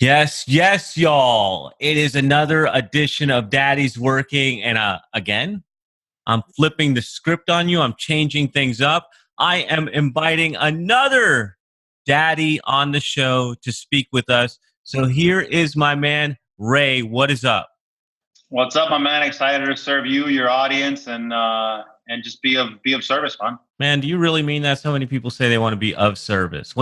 Yes, yes, y'all. It is another edition of Daddy's Working. And again, I'm flipping the script on you. I'm changing things up. I am inviting another daddy on the show to speak with us. So here is my man, Ray. What is up? What's up, my man? Excited to serve you, your audience, and just be of service, man. Man, do you really mean that? So many people say they want to be of service.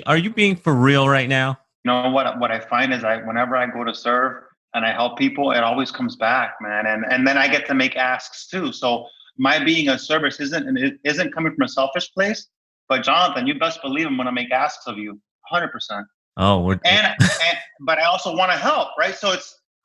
Are you being for real right now? You know what I find is whenever I go to serve and I help people, it always comes back, man. And then I get to make asks too. So my being of service isn't coming from a selfish place, but Jonathan, you best believe I'm going to make asks of you, 100%. Oh, we're And but I also want to help, right? So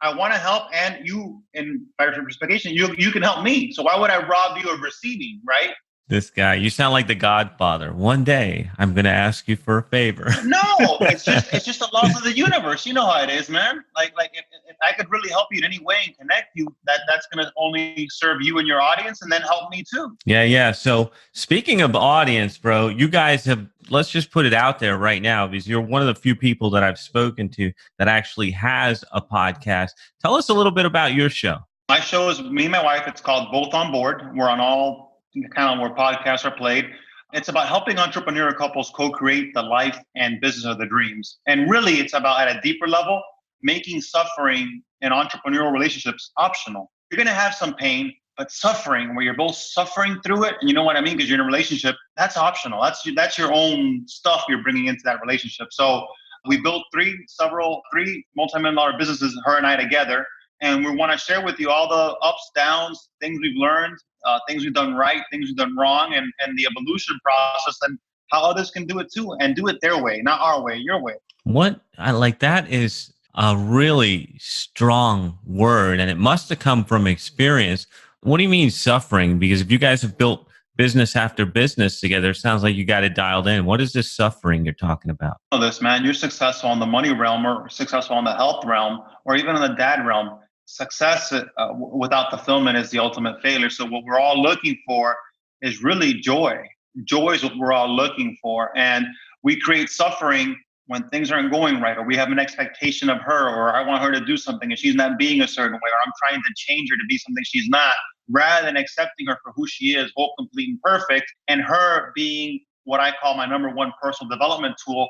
I want to help, and you, in by reciprocation, you can help me. So why would I rob you of receiving, right? this guy. You sound like the Godfather. One day, I'm going to ask you for a favor. No, it's just the laws of the universe. You know how it is, man. Like if I could really help you in any way and connect you, that's gonna only serve you and your audience, and then help me too. Yeah, yeah. So speaking of audience, bro, you guys have, let's just put it out there right now because you're one of the few people that I've spoken to that actually has a podcast. Tell us a little bit about your show. My show is me and my wife. It's called Both on Board. We're on all kind of where podcasts are played. It's about helping entrepreneurial couples co-create the life and business of their dreams. And really, it's about, at a deeper level, making suffering in entrepreneurial relationships optional. You're going to have some pain, but suffering, where you're both suffering through it, and you know what I mean, because you're in a relationship, that's optional. That's your own stuff you're bringing into that relationship. So we built three multi-million dollar businesses, her and I together. And we want to share with you all the ups, downs, things we've learned, things we've done right, things we've done wrong, and the evolution process, and how others can do it too, and do it their way, not our way, your way. What I like that is a really strong word, and it must have come from experience. What do you mean suffering? Because if you guys have built business after business together, it sounds like you got it dialed in. What is this suffering you're talking about? Know this, man. You're successful in the money realm, or successful in the health realm, or even in the dad realm. Success without fulfillment is the ultimate failure. So what we're all looking for is really joy. Joy is what we're all looking for. And we create suffering when things aren't going right, or we have an expectation of her, or I want her to do something and she's not being a certain way, or I'm trying to change her to be something she's not, rather than accepting her for who she is, whole, complete, and perfect, and her being what I call my number one personal development tool.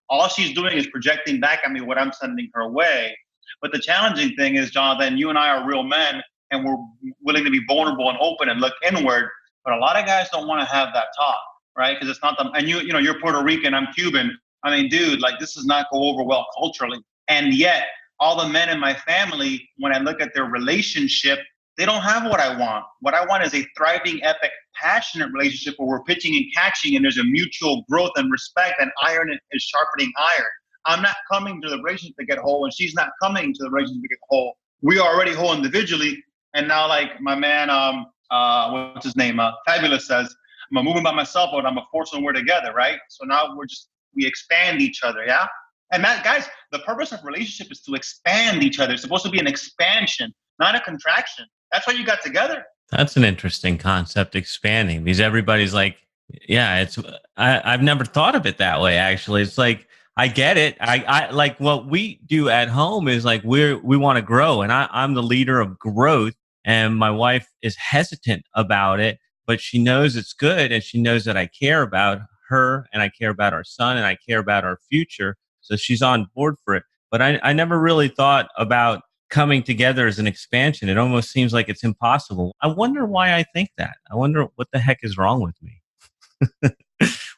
All she's doing is projecting back at me what I'm sending her way. But the challenging thing is, Jonathan, you and I are real men, and we're willing to be vulnerable and open and look inward. But a lot of guys don't want to have that talk, right? Because it's not them. And you know, you're Puerto Rican, I'm Cuban. I mean, dude, like, this does not go over well culturally. And yet, all the men in my family, when I look at their relationship, they don't have what I want. What I want is a thriving, epic, passionate relationship where we're pitching and catching, and there's a mutual growth and respect, and iron is sharpening iron. I'm not coming to the relationship to get whole, and she's not coming to the relationship to get whole. We are already whole individually, and now, like my man, what's his name, Fabulous says, I'm moving by myself, but I'm a force when we're together, right? So now we expand each other, yeah. And that, guys, the purpose of relationship is to expand each other. It's supposed to be an expansion, not a contraction. That's why you got together. That's an interesting concept, expanding, because everybody's like, yeah, I've never thought of it that way. Actually, it's like, I get it. I like what we do at home is like we want to grow, and I'm the leader of growth, and my wife is hesitant about it, but she knows it's good, and she knows that I care about her, and I care about our son, and I care about our future. So she's on board for it. But I never really thought about coming together as an expansion. It almost seems like it's impossible. I wonder why I think that. I wonder what the heck is wrong with me.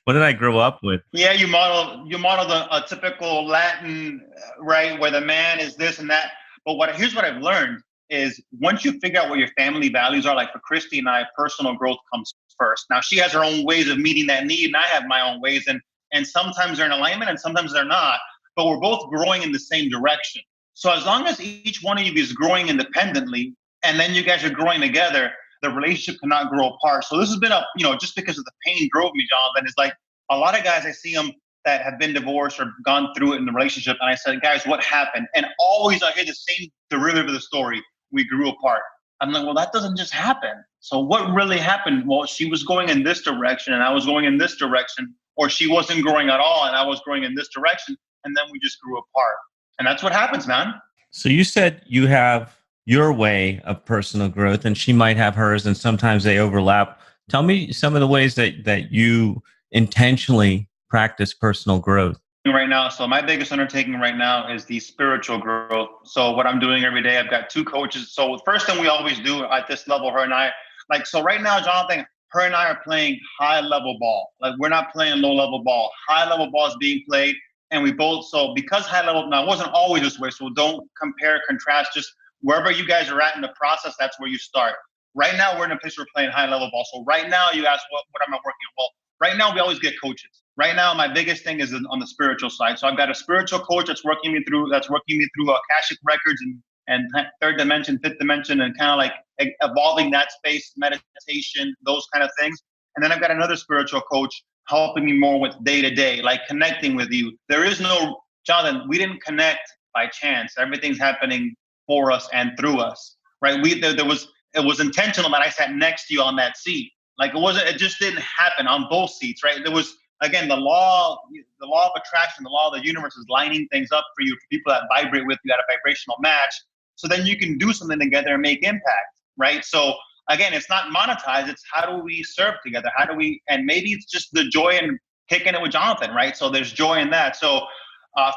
What did I grow up with? Yeah, you model a typical Latin, right, where the man is this and that. But here's what I've learned is, once you figure out what your family values are, like for Christy and I, personal growth comes first. Now she has her own ways of meeting that need, and I have my own ways, and sometimes they're in alignment and sometimes they're not. But we're both growing in the same direction. So as long as each one of you is growing independently, and then you guys are growing together, the relationship cannot grow apart. So this has been just because of the pain drove me, Jonathan. It's like a lot of guys, I see them that have been divorced or gone through it in the relationship. And I said, guys, what happened? And always I hear the same derivative of the story. We grew apart. I'm like, well, that doesn't just happen. So what really happened? Well, she was going in this direction and I was going in this direction, or she wasn't growing at all and I was growing in this direction. And then we just grew apart. And that's what happens, man. So you said you have your way of personal growth and she might have hers and sometimes they overlap. Tell me some of the ways that you intentionally practice personal growth. Right now, so my biggest undertaking right now is the spiritual growth. So what I'm doing every day, I've got two coaches. So the first thing we always do at this level, her and I, like, so right now, Jonathan, her and I are playing high level ball. Like, we're not playing low level ball. High level ball is being played. And we both, so because high level, now it wasn't always this way. So don't compare, contrast, just wherever you guys are at in the process, that's where you start. Right now, we're in a place where we're playing high level ball. So right now, you ask, what am I working on? Well, right now, we always get coaches. Right now, my biggest thing is on the spiritual side. So I've got a spiritual coach that's working me through Akashic records and third dimension, fifth dimension, and kind of like evolving that space, meditation, those kind of things. And then I've got another spiritual coach helping me more with day to day, like connecting with you. There is no, Jonathan, we didn't connect by chance. Everything's happening for us and through us, right? It was intentional that I sat next to you on that seat. Like it just didn't happen on both seats, right? There was, again, the law of attraction, the law of the universe is lining things up for you, for people that vibrate with you at a vibrational match. So then you can do something together and make impact, right? So again, it's not monetized. It's how do we serve together? How do we, and maybe it's just the joy in kicking it with Jonathan, right? So there's joy in that. So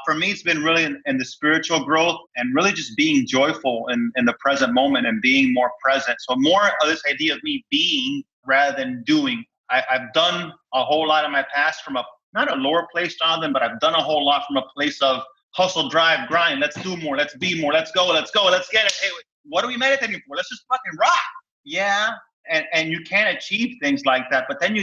for me, it's been really in the spiritual growth and really just being joyful in the present moment and being more present. So more of this idea of me being rather than doing. I've done a whole lot in my past from not a lower place, Jonathan, but I've done a whole lot from a place of hustle, drive, grind. Let's do more. Let's be more. Let's go. Let's get it. Hey, what are we meditating for? Let's just fucking rock. Yeah. And you can achieve things like that. But then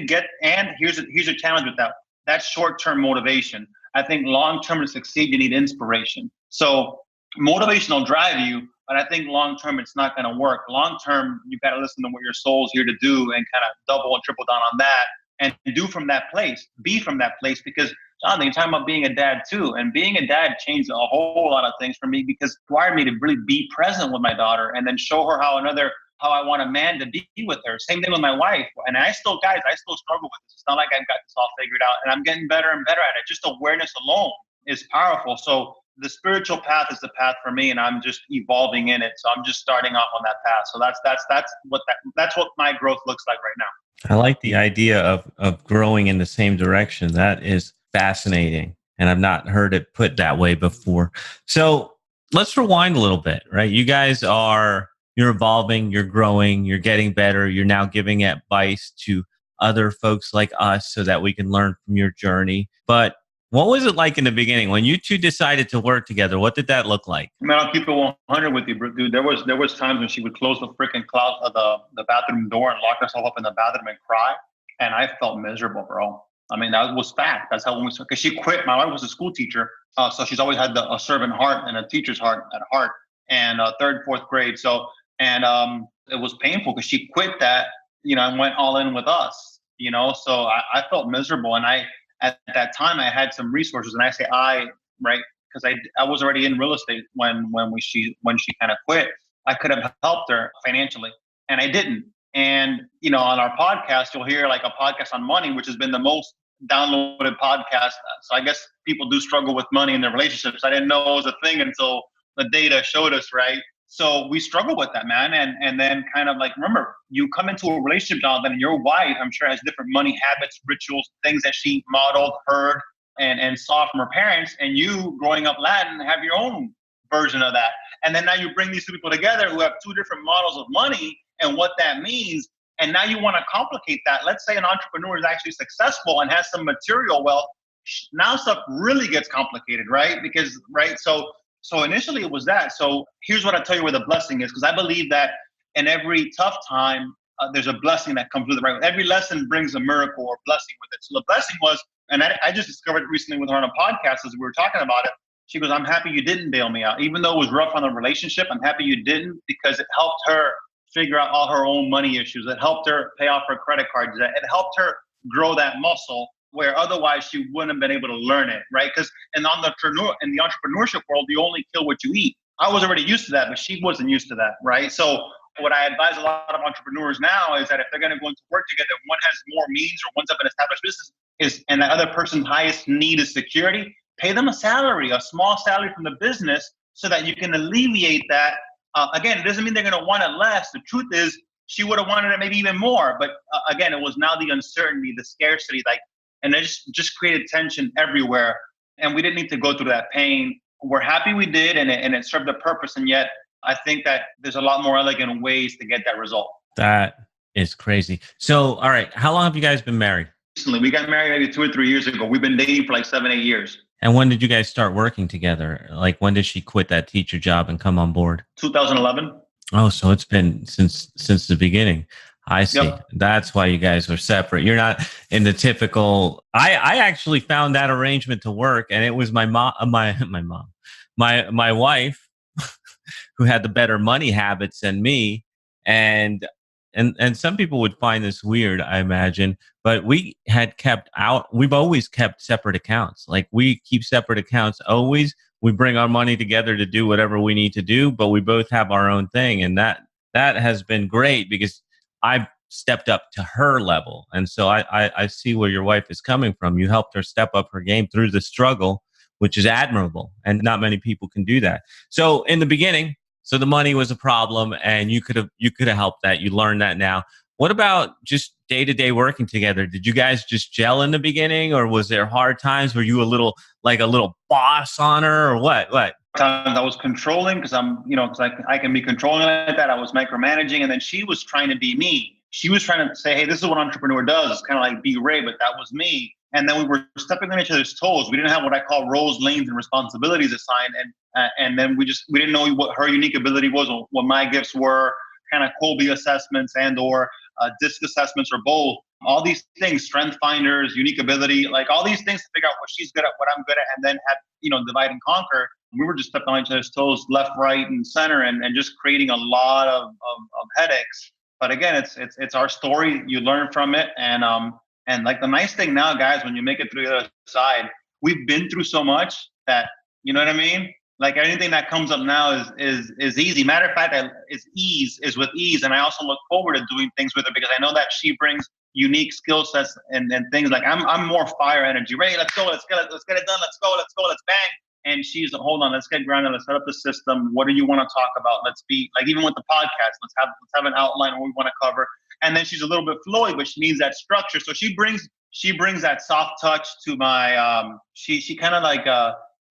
and here's a challenge with that. That's short-term motivation. I think long-term to succeed, you need inspiration. So motivation will drive you, but I think long-term, it's not going to work. Long-term, you've got to listen to what your soul's here to do and kind of double and triple down on that and do from that place, be from that place. Because, Jonathan, you're talking about being a dad too. And being a dad changed a whole lot of things for me because it required me to really be present with my daughter and then show her how I want a man to be with her. Same thing with my wife. And I still struggle with this. It's not like I've got this all figured out and I'm getting better and better at it. Just awareness alone is powerful. So the spiritual path is the path for me and I'm just evolving in it. So I'm just starting off on that path. So that's what my growth looks like right now. I like the idea of growing in the same direction. That is fascinating. And I've not heard it put that way before. So let's rewind a little bit, right? You're evolving, you're growing, you're getting better. You're now giving advice to other folks like us so that we can learn from your journey. But what was it like in the beginning when you two decided to work together? What did that look like? Man, I'll keep it 100 with you, dude. There was times when she would close the freaking the bathroom door and lock herself up in the bathroom and cry, and I felt miserable, bro. I mean, that was fact. That's how because she quit. My wife was a school teacher, so she's always had a servant heart and a teacher's heart at heart, and third, fourth grade. So. And it was painful because she quit that, and went all in with us, So I felt miserable. And at that time, I had some resources. And I say right, because I was already in real estate when she kind of quit. I could have helped her financially, and I didn't. And, on our podcast, you'll hear like a podcast on money, which has been the most downloaded podcast. So I guess people do struggle with money in their relationships. I didn't know it was a thing until the data showed us, right? So we struggle with that, man. And then kind of like, remember, you come into a relationship, Jonathan, and your wife, I'm sure, has different money habits, rituals, things that she modeled, heard, and saw from her parents. And you, growing up Latin, have your own version of that. And then now you bring these two people together who have two different models of money and what that means. And now you want to complicate that. Let's say an entrepreneur is actually successful and has some material wealth. Now stuff really gets complicated, right? So initially it was that. So here's what I tell you where the blessing is, because I believe that in every tough time, there's a blessing that comes with it, right? Every lesson brings a miracle or blessing with it. So the blessing was, and I just discovered it recently with her on a podcast as we were talking about it. She goes, I'm happy you didn't bail me out. Even though it was rough on the relationship, I'm happy you didn't, because it helped her figure out all her own money issues. It helped her pay off her credit card debt. It helped her grow that muscle where otherwise she wouldn't have been able to learn it, right? Because in the entrepreneurship world, you only kill what you eat. I was already used to that, but she wasn't used to that, right? So what I advise a lot of entrepreneurs now is that if they're going to go into work together, one has more means or one's up an established business and the other person's highest need is security, pay them a salary, a small salary from the business, so that you can alleviate that. Again, it doesn't mean they're going to want it less. The truth is, she would have wanted it maybe even more. But again, it was now the uncertainty, the scarcity, like, and it just created tension everywhere. And we didn't need to go through that pain. We're happy we did, and it served a purpose. And yet, I think that there's a lot more elegant ways to get that result. That is crazy. So, all right, how long have you guys been married? Recently, we got married maybe 2 or 3 years ago. We've been dating for like 7, 8 years. And when did you guys start working together? Like, when did she quit that teacher job and come on board? 2011. Oh, so it's been since the beginning. I see. Yep. That's why you guys were separate. You're not in the typical. I actually found that arrangement to work, and it was my mom, my wife, who had the better money habits than me, and some people would find this weird, I imagine, but we've always kept separate accounts. Like, we keep separate accounts always. We bring our money together to do whatever we need to do, but we both have our own thing. And that has been great because I've stepped up to her level. And so I see where your wife is coming from. You helped her step up her game through the struggle, which is admirable. And not many people can do that. So in the beginning, so the money was a problem, and you could have helped that. You learned that now. What about just day-to-day working together? Did you guys just gel in the beginning, or was there hard times? Were you a little boss on her, or what? Times I was controlling because I can be controlling like that. I was micromanaging, and then she was trying to be me. She was trying to say, hey, this is what entrepreneur does. It's kind of like be Ray, but that was me. And then we were stepping on each other's toes. We didn't have what I call roles, lanes, and responsibilities assigned. And then we didn't know what her unique ability was, or what my gifts were, kind of Colby assessments or DISC assessments, or both. All these things, strength finders, unique ability, like all these things to figure out what she's good at, what I'm good at, and then divide and conquer. We were just stepping on each other's toes, left, right, and center, and just creating a lot of headaches. But again, it's our story. You learn from it, and like the nice thing now, guys, when you make it through the other side, we've been through so much that, you know what I mean? Like, anything that comes up now is easy. Matter of fact, is with ease. And I also look forward to doing things with her because I know that she brings unique skill sets and things. Like, I'm more fire energy. Ray, let's go, let's get it done, let's go, let's bang. And she's, hold on, let's get grounded, let's set up the system. What do you want to talk about? Let's be like, even with the podcast, let's have an outline of what we want to cover. And then she's a little bit flowy, but she needs that structure. So she brings that soft touch to my she kind of like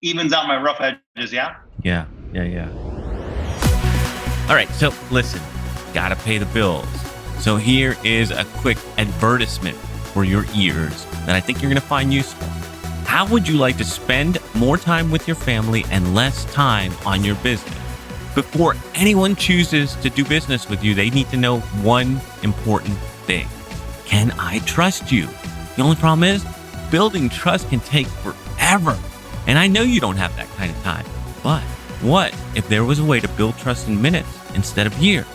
evens out my rough edges. Yeah. All right, so listen, gotta pay the bills. So here is a quick advertisement for your ears that I think you're gonna find useful. How would you like to spend more time with your family and less time on your business? Before anyone chooses to do business with you, they need to know one important thing. Can I trust you? The only problem is, building trust can take forever. And I know you don't have that kind of time. But what if there was a way to build trust in minutes instead of years?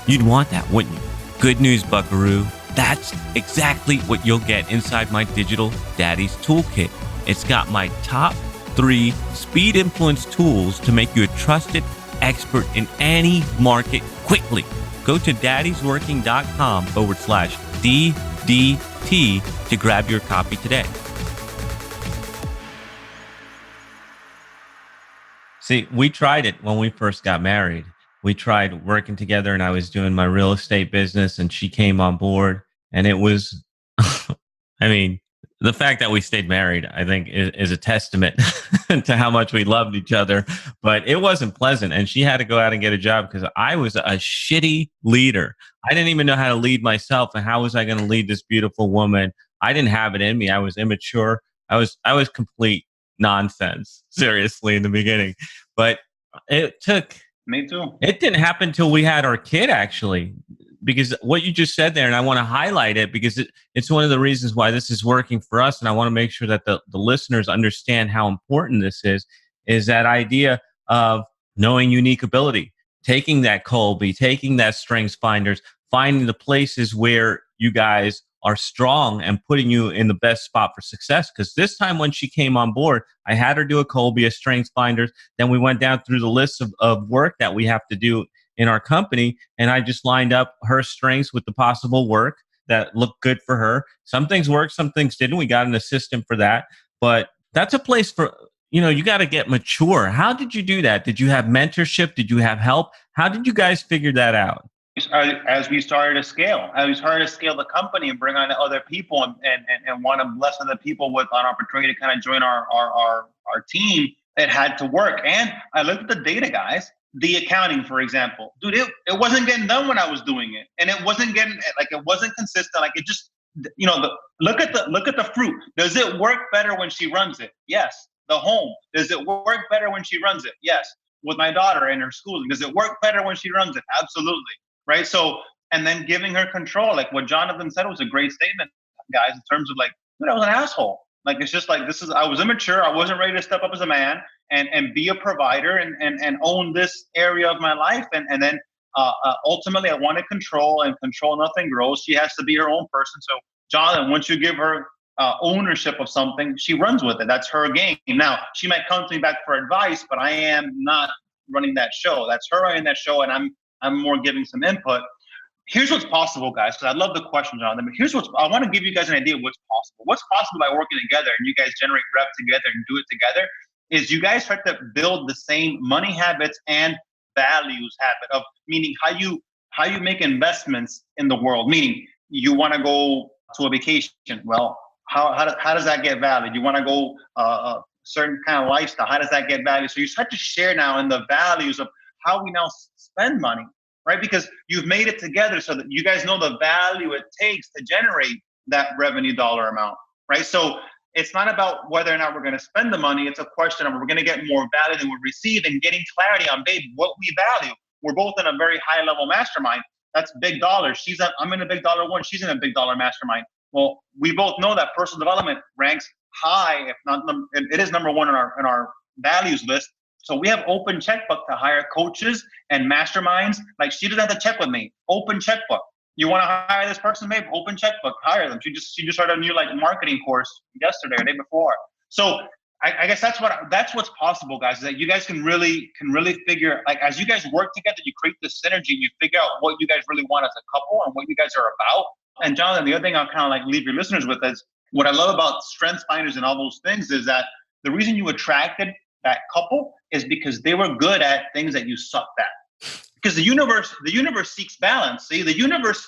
You'd want that, wouldn't you? Good news, buckaroo. That's exactly what you'll get inside my Digital Daddies Toolkit. It's got my top 3 speed influence tools to make you a trusted expert in any market quickly. Go to daddysworking.com/DDT to grab your copy today. See, we tried it when we first got married. We tried working together, and I was doing my real estate business, and she came on board, and it was, I mean, the fact that we stayed married, I think, is a testament to how much we loved each other. But it wasn't pleasant. And she had to go out and get a job because I was a shitty leader. I didn't even know how to lead myself. And how was I going to lead this beautiful woman? I didn't have it in me. I was immature. I was complete nonsense, seriously, in the beginning. But it took... Me too. It didn't happen till we had our kid, actually. Because what you just said there, and I want to highlight it because it's one of the reasons why this is working for us. And I want to make sure that the listeners understand how important this is that idea of knowing unique ability, taking that Colby, taking that strengths finders, finding the places where you guys are strong and putting you in the best spot for success. Because this time when she came on board, I had her do a Colby, a strengths finders. Then we went down through the list of work that we have to do in our company. And I just lined up her strengths with the possible work that looked good for her. Some things worked, some things didn't. We got an assistant for that. But That's a place for, you got to get mature. How did you do that? Did you have mentorship? Did you have help? How did you guys figure that out? As we started to scale, as we started to scale the company and bring on other people and want to bless other people with an opportunity to kind of join our team, it had to work. And I looked at the data, guys. The accounting, for example, dude, it wasn't getting done when I was doing it, and it wasn't getting like it wasn't consistent. Like it just, look at the fruit. Does it work better when she runs it? Yes. The home, does it work better when she runs it? Yes. With my daughter and her schooling, does it work better when she runs it? Absolutely. Right. So, and then giving her control, like what Jonathan said was a great statement, guys, in terms of like, dude, I was an asshole. Like, it's just like, I was immature. I wasn't ready to step up as a man and be a provider and own this area of my life. And then ultimately I wanted control, and control nothing grows. She has to be her own person. So Jonathan, once you give her ownership of something, she runs with it. That's her game. Now, she might come to me back for advice, but I am not running that show. That's her running that show, and I'm more giving some input. Here's what's possible, guys, because I love the question, Jonathan. But here's I want to give you guys an idea of what's possible. What's possible by working together and you guys generate rep together and do it together is you guys start to build the same money habits and values habit of meaning how you make investments in the world. Meaning you want to go to a vacation. Well, how does that get valued? You want to go a certain kind of lifestyle. How does that get valued? So you start to share now in the values of how we now spend money. Right? Because you've made it together so that you guys know the value it takes to generate that revenue dollar amount, right? So it's not about whether or not we're going to spend the money. It's a question of we're going to get more value than we receive, and getting clarity on, babe, what we value. We're both in a very high level mastermind. That's big dollars. I'm in a big dollar one. She's in a big dollar mastermind. Well, we both know that personal development ranks high, if not, it is number one in our values list. So we have open checkbook to hire coaches and masterminds. Like, she doesn't have to check with me. Open checkbook. You want to hire this person, babe? Open checkbook. Hire them. She just started a new marketing course yesterday or the day before. So I guess that's what's possible, guys. Is that you guys can really figure, like, as you guys work together, you create this synergy. You figure out what you guys really want as a couple and what you guys are about. And Jonathan, the other thing I'll kind of like leave your listeners with is what I love about Strengths Finders and all those things is that the reason you attracted that couple is because they were good at things that you sucked at. Because the universe seeks balance. See, the universe,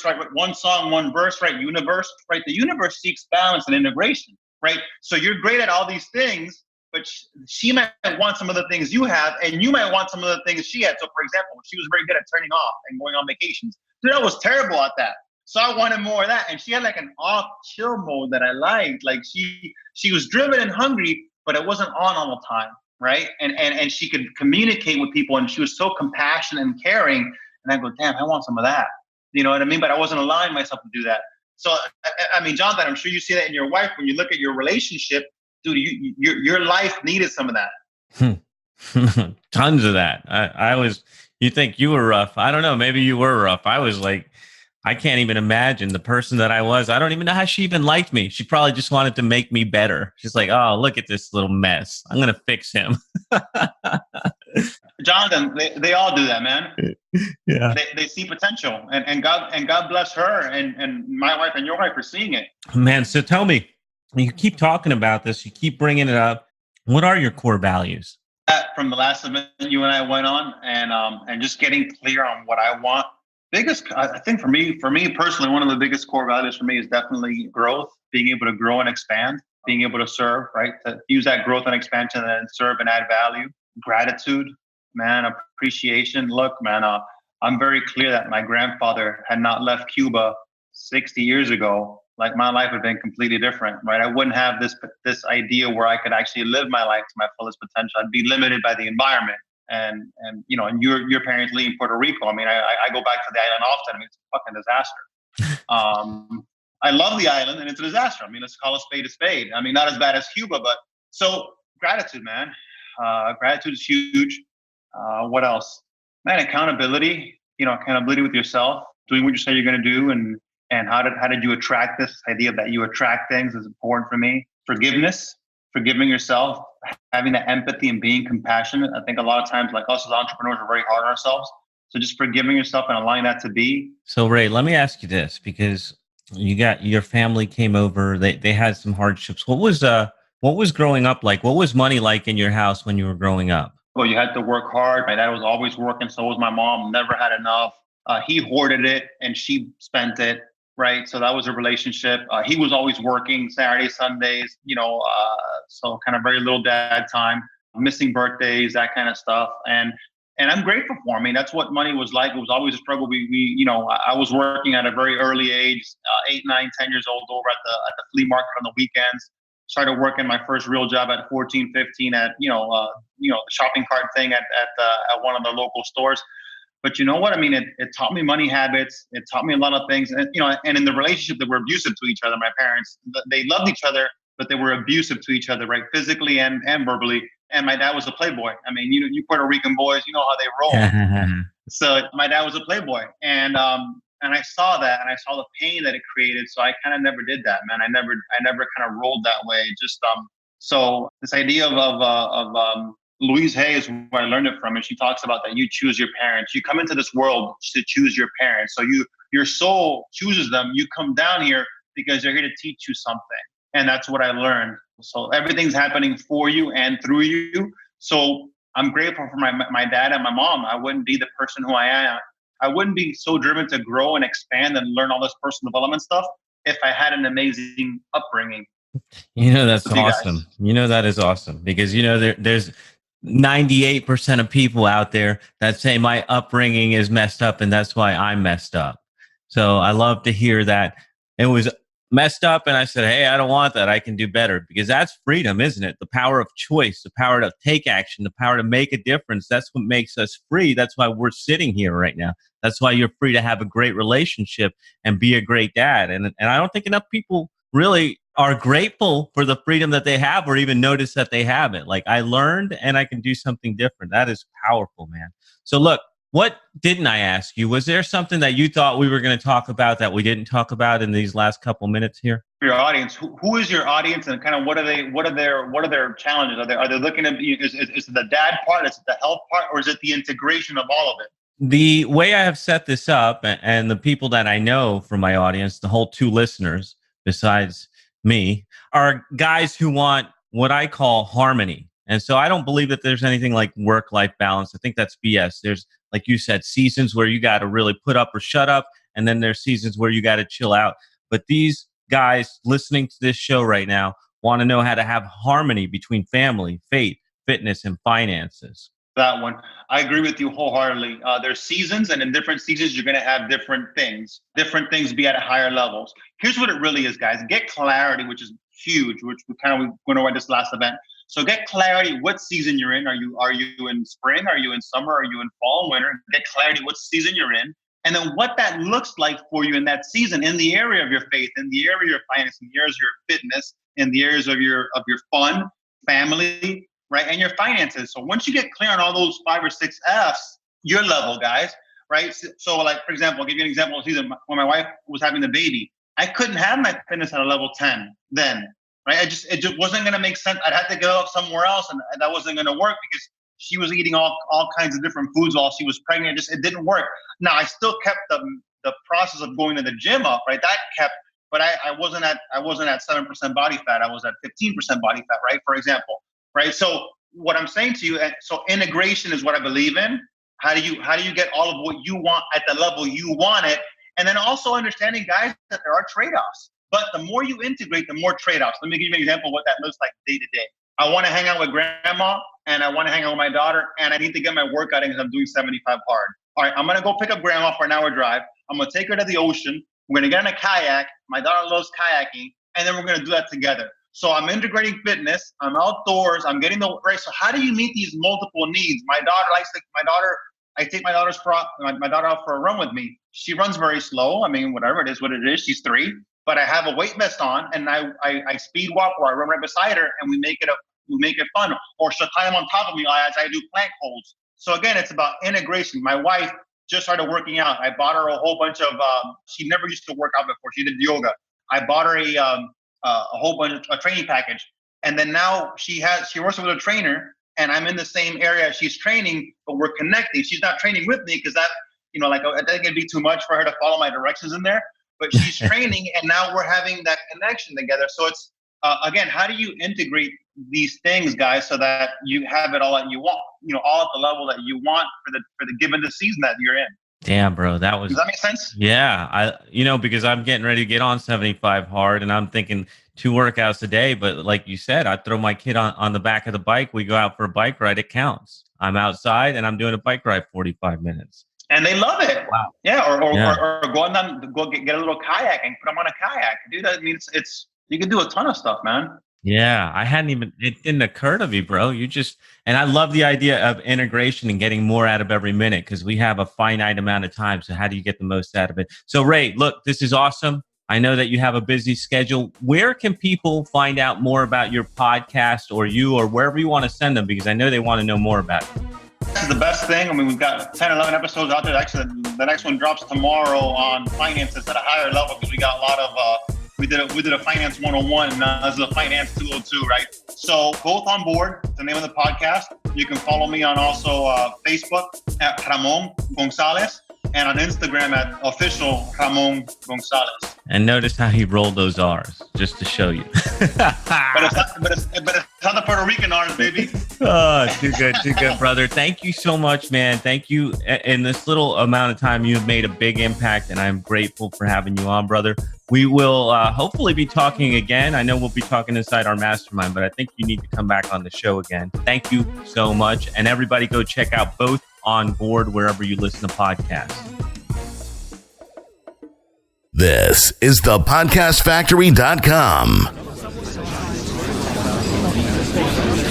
right? One song, one verse, right? Universe, right? The universe seeks balance and integration, right? So you're great at all these things, but she might want some of the things you have, and you might want some of the things she had. So, for example, she was very good at turning off and going on vacations. Dude, I was terrible at that. So I wanted more of that, and she had like an off chill mode that I liked. Like she was driven and hungry, but it wasn't on all the time, right? And she could communicate with people, and she was so compassionate and caring. And I go, damn, I want some of that. You know what I mean? But I wasn't allowing myself to do that. So, I mean, Jonathan, I'm sure you see that in your wife when you look at your relationship. Dude, your life needed some of that. Tons of that. You think you were rough. I don't know. Maybe you were rough. I was like, I can't even imagine the person that I was. I don't even know how she even liked me. She probably just wanted to make me better. She's like, oh, look at this little mess. I'm going to fix him. Jonathan, they all do that, man. Yeah. They see potential, and God bless her and my wife and your wife for seeing it. Man, so tell me, you keep talking about this. You keep bringing it up. What are your core values? From the last event you and I went on, and just getting clear on what I want. I think for me personally, one of the biggest core values for me is definitely growth, being able to grow and expand, being able to serve, right? To use that growth and expansion and serve and add value. Gratitude, man, appreciation. Look, man, I'm very clear that my grandfather had not left Cuba 60 years ago. Like, my life would have been completely different, right? I wouldn't have this idea where I could actually live my life to my fullest potential. I'd be limited by the environment. And your parents leave Puerto Rico. I mean, I go back to the island often. I mean, it's a fucking disaster. I love the island, and it's a disaster. I mean, let's call a spade a spade. I mean, not as bad as Cuba, but so gratitude, man. Gratitude is huge. What else? Man, accountability. Accountability with yourself, doing what you say you're going to do, and how did you attract this idea that you attract things is important for me. Forgiveness. Forgiving yourself, having that empathy and being compassionate. I think a lot of times, like us as entrepreneurs, we're very hard on ourselves. So just forgiving yourself and allowing that to be. So, Ray, let me ask you this, because you got your family came over, they had some hardships. What was What was growing up like? What was money like in your house when you were growing up? Well, you had to work hard. My dad was always working, so was my mom. Never had enough. He hoarded it, and she spent it. Right, so that was a relationship. He was always working Saturdays, Sundays. So kind of very little dad time, missing birthdays, that kind of stuff. And I'm grateful for. I mean, that's what money was like. It was always a struggle. I was working at a very early age, 8, 9, 10 years old, over at the flea market on the weekends. Started working my first real job at 14, 15 at the shopping cart thing at one of the local stores. But you know what? I mean, it taught me money habits. It taught me a lot of things. And in the relationship that were abusive to each other, my parents, they loved each other, but they were abusive to each other, right? Physically and verbally. And my dad was a playboy. I mean, you Puerto Rican boys, you know how they roll. So my dad was a playboy. And I saw that, and I saw the pain that it created. So I kind of never did that, man. I never kind of rolled that way. So this idea of Louise Hay is where I learned it from, and she talks about that you choose your parents. You come into this world to choose your parents. So your soul chooses them. You come down here because they're here to teach you something, and that's what I learned. So everything's happening for you and through you. So I'm grateful for my dad and my mom. I wouldn't be the person who I am. I wouldn't be so driven to grow and expand and learn all this personal development stuff if I had an amazing upbringing. That's With you guys. awesome. That is awesome because there's 98% of people out there that say my upbringing is messed up and that's why I'm messed up. So I love to hear that it was messed up and I said, "Hey, I don't want that. I can do better." Because that's freedom, isn't it? The power of choice, the power to take action, the power to make a difference. That's what makes us free. That's why we're sitting here right now. That's why you're free to have a great relationship and be a great dad. And I don't think enough people really are grateful for the freedom that they have or even notice that they have it. Like, I learned and I can do something different. That is powerful, man. So look, what didn't I ask you? Was there something that you thought we were going to talk about that we didn't talk about in these last couple minutes here? Your audience, who is your audience, and kind of what are their challenges? Are they looking at, is it the dad part, is it the health part, or is it the integration of all of it? The way I have set this up and the people that I know from my audience, the whole two listeners besides me, are guys who want what I call harmony. And so I don't believe that there's anything like work life balance. I think that's BS. There's, like you said, seasons where you got to really put up or shut up. And then there's seasons where you got to chill out. But these guys listening to this show right now want to know how to have harmony between family, faith, fitness, and finances. That one, I agree with you wholeheartedly. There's seasons, and in different seasons, you're going to have different things. Different things be at higher levels. Here's what it really is, guys. Get clarity, which is huge, which we went over this last event. So get clarity what season you're in. Are you in spring? Are you in summer? Are you in fall, winter? Get clarity what season you're in, and then what that looks like for you in that season, in the area of your faith, in the area of your finance, in the areas of your fitness, in the areas of your fun, family, right, and your finances. So once you get clear on all those 5 or 6 F's, your level, guys, right? So like, for example, I'll give you an example of season when my wife was having the baby. I couldn't have my fitness at a level 10 then, right? It just wasn't going to make sense. I'd have to go somewhere else, and that wasn't going to work because she was eating all kinds of different foods while she was pregnant. It didn't work. Now I still kept the process of going to the gym up, right? That kept, but I wasn't at 7% body fat. I was at 15% body fat, right? For example. Right. So what I'm saying to you, so integration is what I believe in. How do you get all of what you want at the level you want it? And then also understanding, guys, that there are trade-offs. But the more you integrate, the more trade-offs. Let me give you an example of what that looks like day to day. I want to hang out with grandma, and I want to hang out with my daughter, and I need to get my workout in because I'm doing 75 hard. All right, I'm going to go pick up grandma for an hour drive. I'm going to take her to the ocean. We're going to get in a kayak. My daughter loves kayaking, and then we're going to do that together. So I'm integrating fitness. I'm outdoors. I'm getting the right. So how do you meet these multiple needs? I take my daughter out for a run with me. She runs very slow. I mean, whatever it is, what it is. She's 3, but I have a weight vest on, and I speed walk or I run right beside her, and we make it fun. Or she'll climb on top of me as I do plank holds. So again, it's about integration. My wife just started working out. I bought her a whole bunch of. She never used to work out before. She did yoga. I bought her a whole bunch of a training package, and then now she works with a trainer, and I'm in the same area she's training, but we're connecting. She's not training with me because that, like I think it'd be too much for her to follow my directions in there, but she's training, and now we're having that connection together. So again, how do you integrate these things, guys, so that you have it all that you want, all at the level that you want for the given the season that you're in? Damn, bro, Does that make sense? yeah. Because I'm getting ready to get on 75 hard, and I'm thinking 2 workouts a day. But like you said, I throw my kid on the back of the bike. We go out for a bike ride. It counts. I'm outside and I'm doing a bike ride 45 minutes. And they love it. Wow. Yeah. Or go get a little kayak and put them on a kayak. Dude, I mean, it's you can do a ton of stuff, man. Yeah, it didn't occur to me, bro. And I love the idea of integration and getting more out of every minute, because we have a finite amount of time. So how do you get the most out of it? So Ray, look, this is awesome. I know that you have a busy schedule. Where can people find out more about your podcast or you, or wherever you want to send them? Because I know they want to know more about it. This is the best thing. I mean, we've got 10, 11 episodes out there. Actually, the next one drops tomorrow on finances at a higher level, because we got a lot of, we did a finance 101, and this is a finance 202, right? So both on board, the name of the podcast. You can follow me on also Facebook at Ramon Gonzalez, and on Instagram at official Ramon Gonzalez. And notice how he rolled those R's just to show you. but it's not the Puerto Rican R's, baby. Oh, too good, brother. Thank you so much, man. Thank you. In this little amount of time, you've made a big impact, and I'm grateful for having you on, brother. We will hopefully be talking again. I know we'll be talking inside our mastermind, but I think you need to come back on the show again. Thank you so much. And everybody go check out Both on Board wherever you listen to podcasts. This is the podcastfactory.com.